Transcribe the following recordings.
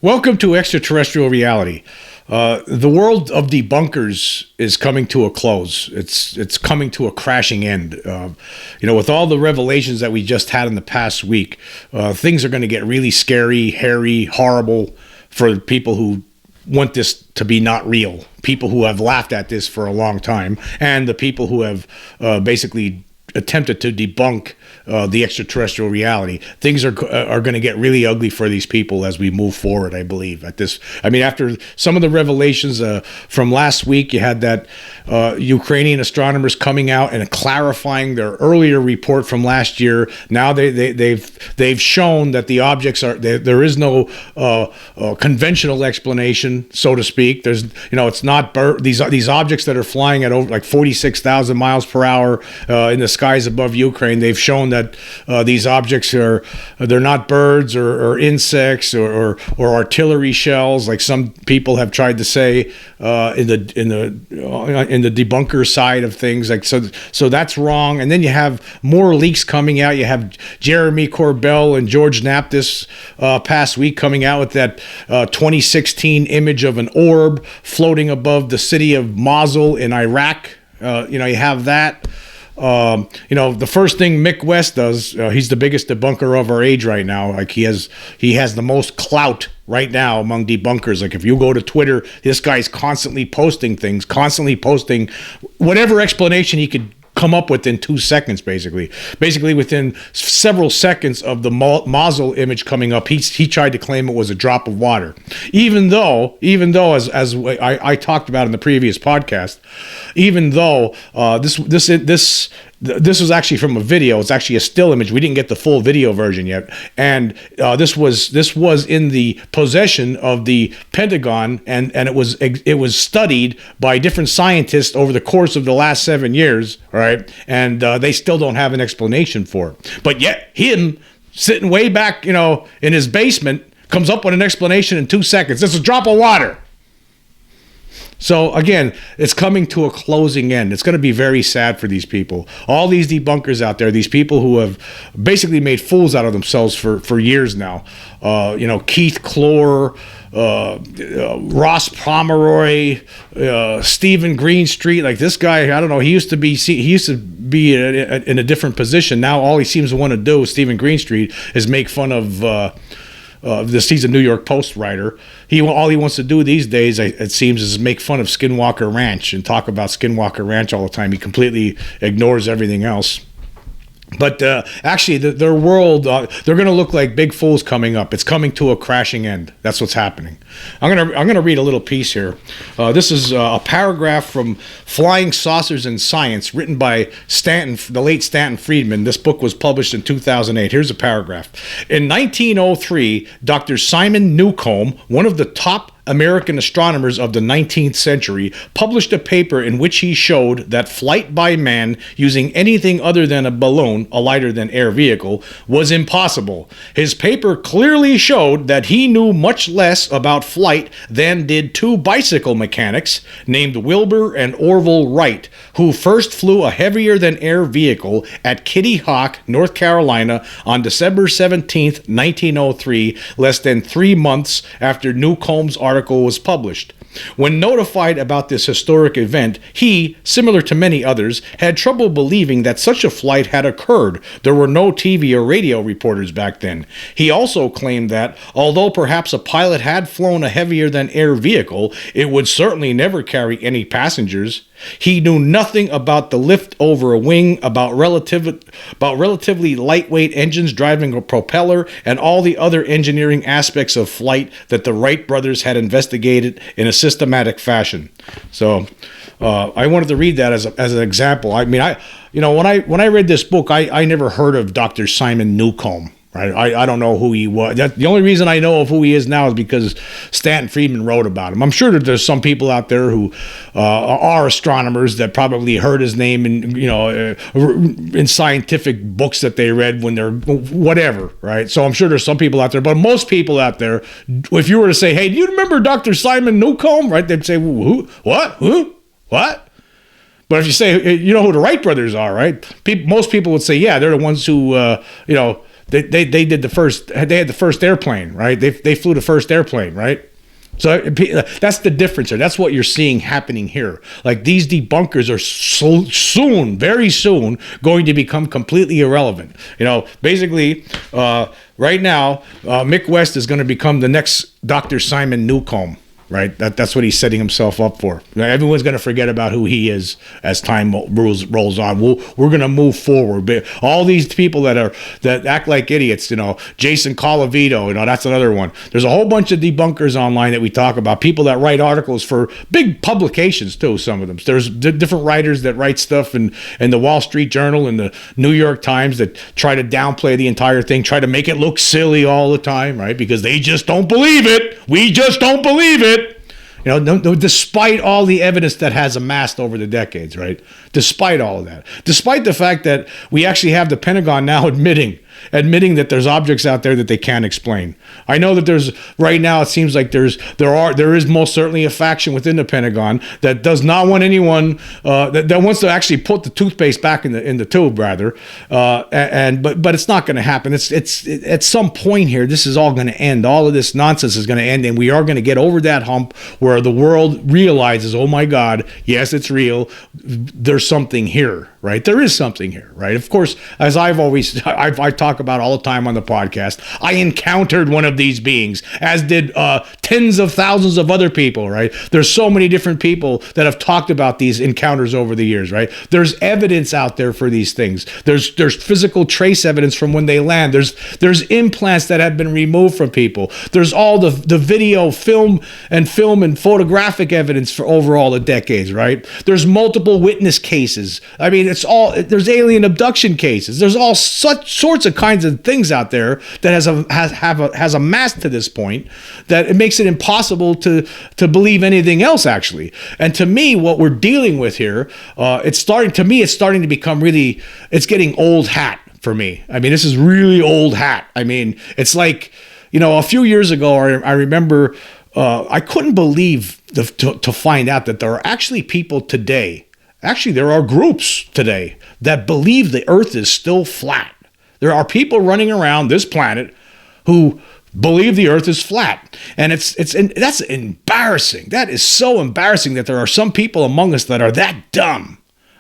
Welcome to Extraterrestrial Reality. The world of debunkers is coming to a close. It's coming to a crashing end. With all the revelations that we just had in the past week, things are going to get really scary, hairy, horrible for people who want this to be not real. People who have laughed at this for a long time, and the people who have basically attempted to debunk the extraterrestrial reality. Things are going to get really ugly for these people as we move forward, I believe. After some of the revelations from last week, you had that Ukrainian astronomers coming out and clarifying their earlier report from last year. Now they've shown that the objects there is no conventional explanation, so to speak. It's not these objects that are flying at over like 46,000 miles per hour in the skies above Ukraine. They've shown that these objects they're not birds or insects or artillery shells, like some people have tried to say in the debunker side of things. Like so that's wrong. And then you have more leaks coming out. You have Jeremy Corbell and George Knapp this past week coming out with that 2016 image of an orb floating above the city of Mosul in Iraq. You have that. The first thing Mick West does, he's the biggest debunker of our age right now. Like he has the most clout right now among debunkers. Like if you go to Twitter, this guy's constantly posting things, constantly posting whatever explanation he could come up with in 2 seconds, basically within several seconds of the Mosul image coming up, he tried to claim it was a drop of water, even though as I talked about in the previous podcast, even though this was actually from a video. It's actually a still image. We didn't get the full video version yet, and this was in the possession of the Pentagon, and it was studied by different scientists over the course of the last 7 years. All right, and they still don't have an explanation for it. But yet, him sitting way back, in his basement, comes up with an explanation in 2 seconds. It's a drop of water. So again, it's coming to a closing end. It's going to be very sad for these people. All these debunkers out there, these people who have basically made fools out of themselves for years now. Keith Clore, Ross Pomeroy, Stephen Greenstreet. Like this guy, I don't know. He used to be in a different position. Now all he seems to want to do, Stephen Greenstreet, is make fun of. He's a New York Post writer. All he wants to do these days, it seems, is make fun of Skinwalker Ranch and talk about Skinwalker Ranch all the time. He completely ignores everything else. But actually, their world, they're going to look like big fools coming up. It's coming to a crashing end. That's what's happening. I'm gonna read a little piece here. This is a paragraph from Flying Saucers in Science, written by the late Stanton Friedman. This book was published in 2008. Here's a paragraph. In 1903, Dr. Simon Newcomb, one of the top American astronomers of the 19th century, published a paper in which he showed that flight by man using anything other than a balloon, a lighter than air vehicle, was impossible. His paper clearly showed that he knew much less about flight than did two bicycle mechanics named Wilbur and Orville Wright, who first flew a heavier than air vehicle at Kitty Hawk, North Carolina on December 17th, 1903, less than 3 months after Newcomb's article was published. When notified about this historic event, he, similar to many others, had trouble believing that such a flight had occurred. There were no TV or radio reporters back then. He also claimed that, although perhaps a pilot had flown a heavier than air vehicle, it would certainly never carry any passengers. He knew nothing about the lift over a wing, about relatively lightweight engines driving a propeller, and all the other engineering aspects of flight that the Wright brothers had investigated in a systematic fashion. So I wanted to read that as an example. I mean, when I read this book, I never heard of Dr. Simon Newcomb. Right? I don't know who he was. The only reason I know of who he is now is because Stanton Friedman wrote about him. I'm sure that there's some people out there who are astronomers that probably heard his name in scientific books that they read when they're whatever, right? So I'm sure there's some people out there, but most people out there, if you were to say, "Hey, do you remember Dr. Simon Newcomb?" Right? They'd say, "Who? What? Who? What?" But if you say, you know who the Wright brothers are, right? Most people would say, "Yeah, they're the ones who, They did the first. They had the first airplane, right? They flew the first airplane, right? So that's the difference here. That's what you're seeing happening here. Like these debunkers are so soon, very soon, going to become completely irrelevant. You know, basically, right now, Mick West is going to become the next Dr. Simon Newcomb. Right, that's what he's setting himself up for. Everyone's going to forget about who he is as time rolls on. We're going to move forward. But all these people that act like idiots, you know, Jason Colavito, you know, that's another one. There's a whole bunch of debunkers online that we talk about. People that write articles for big publications too. Some of them. There's different writers that write stuff in the Wall Street Journal and the New York Times that try to downplay the entire thing, try to make it look silly all the time, right? Because they just don't believe it. We just don't believe it. You know, despite all the evidence that has amassed over the decades, right? Despite all of that, despite the fact that we actually have the Pentagon now admitting that there's objects out there that they can't explain. I know that there's right now. It seems like there is most certainly a faction within the Pentagon that does not want anyone that wants to actually put the toothpaste back in the tube, rather. But it's not going to happen. It's at some point here. This is all going to end. All of this nonsense is going to end, and we are going to get over that hump where the world realizes, oh my God, yes, it's real. There's something here, right? There is something here, right? Of course, as I talk about all the time on the podcast, I encountered one of these beings, as did tens of thousands of other people, right? There's so many different people that have talked about these encounters over the years, right? There's evidence out there for these things. There's physical trace evidence from when they land. There's implants that have been removed from people. There's all the video, film and photographic evidence for over all the decades, right? There's multiple witness cases. I mean, there's alien abduction cases. There's all such sorts of kinds of things out there that has amassed to this point that it makes it impossible to believe anything else, actually. And to me, what we're dealing with here, it's starting to become really, it's getting old hat for me. I mean, this is really old hat. I mean, it's like, you know, a few years ago, I remember I couldn't believe to find out that there are actually people today. Actually, there are groups today that believe the Earth is still flat. There are people running around this planet who believe the Earth is flat, and that's embarrassing. That is so embarrassing that there are some people among us that are that dumb,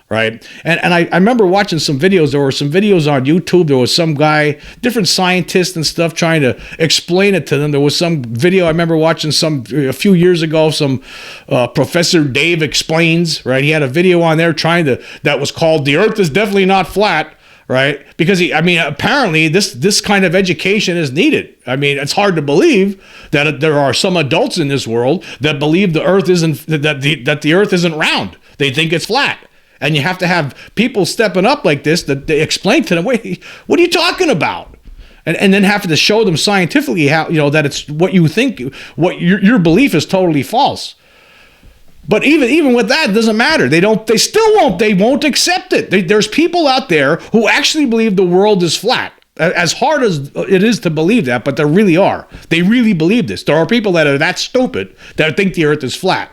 right? And I remember watching some videos. There were some videos on YouTube. There was some guy, different scientists and stuff, trying to explain it to them. There was some video I remember watching a few years ago. Some Professor Dave Explains, right? He had a video on there that was called "The Earth is Definitely Not Flat." Right? Because apparently this kind of education is needed. I mean, it's hard to believe that there are some adults in this world that believe the Earth that the Earth isn't round. They think it's flat. And you have to have people stepping up like this that they explain to them, wait, what are you talking about? And then have to show them scientifically how, you know, that it's what you think, what your belief is totally false. But even with that, it doesn't matter. They won't accept it. There's people out there who actually believe the world is flat. As hard as it is to believe that, but there really are. They really believe this. There are people that are that stupid that think the Earth is flat.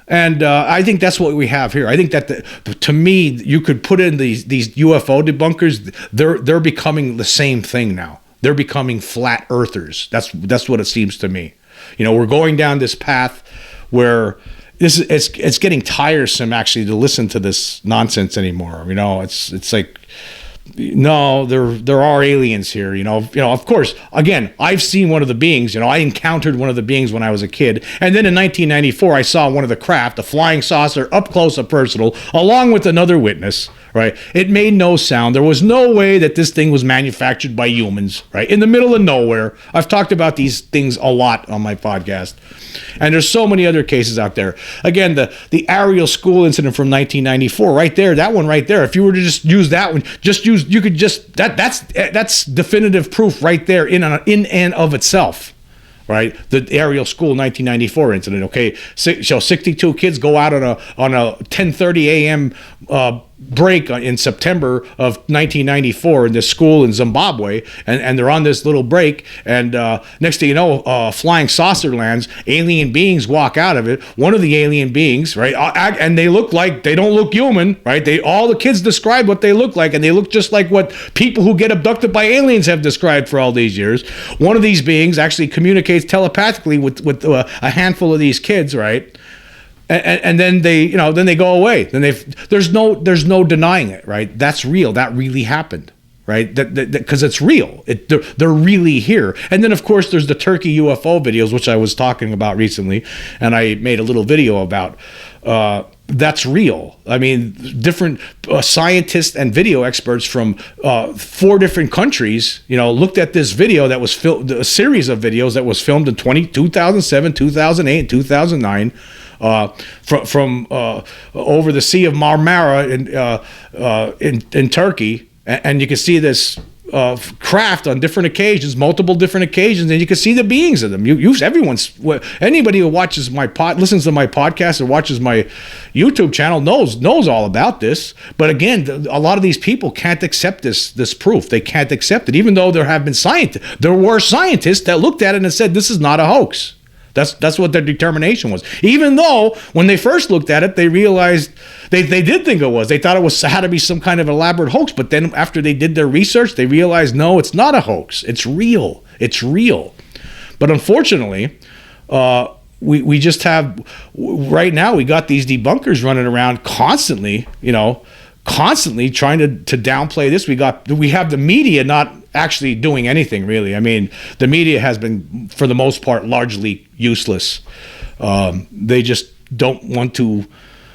And I think that's what we have here. I think that to me, you could put in these UFO debunkers. They're becoming the same thing now. They're becoming flat earthers. That's what it seems to me. You know, we're going down this path where it's getting tiresome actually to listen to this nonsense anymore. You know, it's like, no, there are aliens here. You know, of course, again, I've seen one of the beings. You know, I encountered one of the beings when I was a kid. And then in 1994, I saw one of the craft, a flying saucer, up close and personal, along with another witness, right? It made no sound. There was no way that this thing was manufactured by humans, right? In the middle of nowhere. I've talked about these things a lot on my podcast. And there's so many other cases out there. Again, the Ariel school incident from 1994, right there, that one right there. If you were to just use that one, that's definitive proof right there in and of itself, right? The Ariel school 1994 incident. Okay, so 62 kids go out on a 10:30 a.m. break in September of 1994 in this school in Zimbabwe, and they're on this little break, and next thing you know, flying saucer lands, alien beings walk out of it. One of the alien beings, right, and they don't look human, right? All the kids describe what they look like, and they look just like what people who get abducted by aliens have described for all these years. One of these beings actually communicates telepathically with a handful of these kids, right? And then they go away. Then there's no denying it, right? That's real. That really happened, right? Because it's real. They're really here. And then of course there's the Turkey UFO videos, which I was talking about recently, and I made a little video about. That's real. I mean, different scientists and video experts from 4 different countries, looked at this video that was filmed, a series of videos that was filmed in 2007, 2008, and 2009. From over the Sea of Marmara in Turkey, and you can see this craft on different occasions, multiple different occasions, and you can see the beings of them. Anybody who watches listens to my podcast or watches my YouTube channel knows all about this. But again, a lot of these people can't accept this proof. They can't accept it, even though there were scientists that looked at it and said this is not a hoax. That's what their determination was. Even though when they first looked at it, they realized they did think it was. They thought it had to be some kind of elaborate hoax. But then after they did their research, they realized, no, it's not a hoax. It's real. It's real. But unfortunately, we just have, right now, we got these debunkers running around constantly, trying to downplay this. We have the media not actually doing anything, really. I mean, the media has been, for the most part, largely useless. They just don't want to.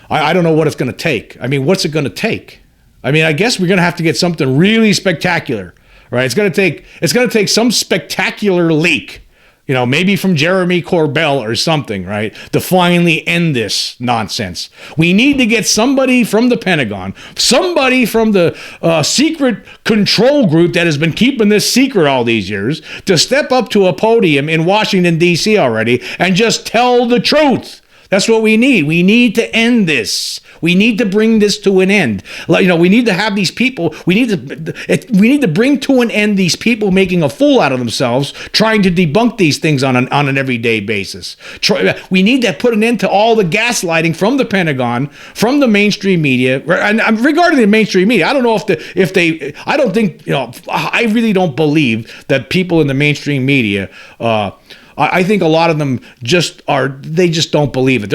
I don't know what it's going to take. I mean, what's it going to take? I mean, I guess we're going to have to get something really spectacular, right? It's going to take some spectacular leak, maybe from Jeremy Corbell or something, right, to finally end this nonsense. We need to get somebody from the Pentagon, somebody from the secret control group that has been keeping this secret all these years, to step up to a podium in Washington, D.C. already and just tell the truth. That's what we need. We need to end this. We need to bring this to an end. We need to have these people. We need to bring to an end these people making a fool out of themselves, trying to debunk these things on an everyday basis. We need to put an end to all the gaslighting from the Pentagon, from the mainstream media. And regarding the mainstream media, I don't know I don't think, I really don't believe that people in the mainstream media. I think a lot of them they just don't believe it.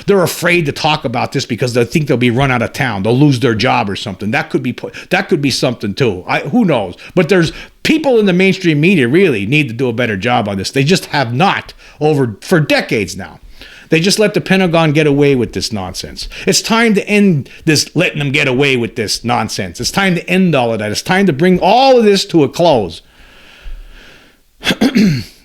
They're afraid to talk about this because they think they'll be run out of town. They'll lose their job or something. That could be something too. Who knows? But there's people in the mainstream media really need to do a better job on this. They just have not for decades now. They just let the Pentagon get away with this nonsense. It's time to end this letting them get away with this nonsense. It's time to end all of that. It's time to bring all of this to a close.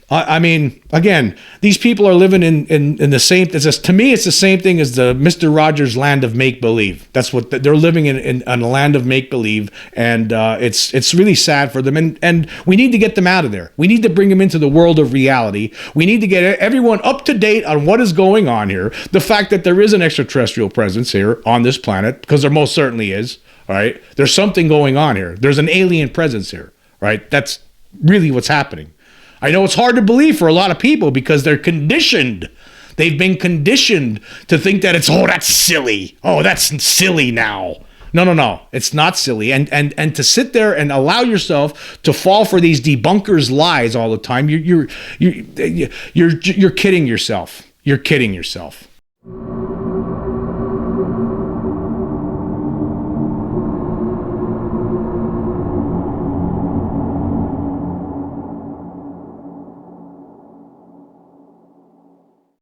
I mean, again, these people are living in the same. To me, it's the same thing as the Mr. Rogers' land of make believe. That's what they're living in a land of make believe, and it's really sad for them. And we need to get them out of there. We need to bring them into the world of reality. We need to get everyone up to date on what is going on here. The fact that there is an extraterrestrial presence here on this planet, because there most certainly is. All right, there's something going on here. There's an alien presence here. Right, that's really what's happening. I know it's hard to believe for a lot of people because they're conditioned. They've been conditioned to think that that's silly. Oh, that's silly now. No. It's not silly. And to sit there and allow yourself to fall for these debunkers' lies all the time, you're kidding yourself. You're kidding yourself.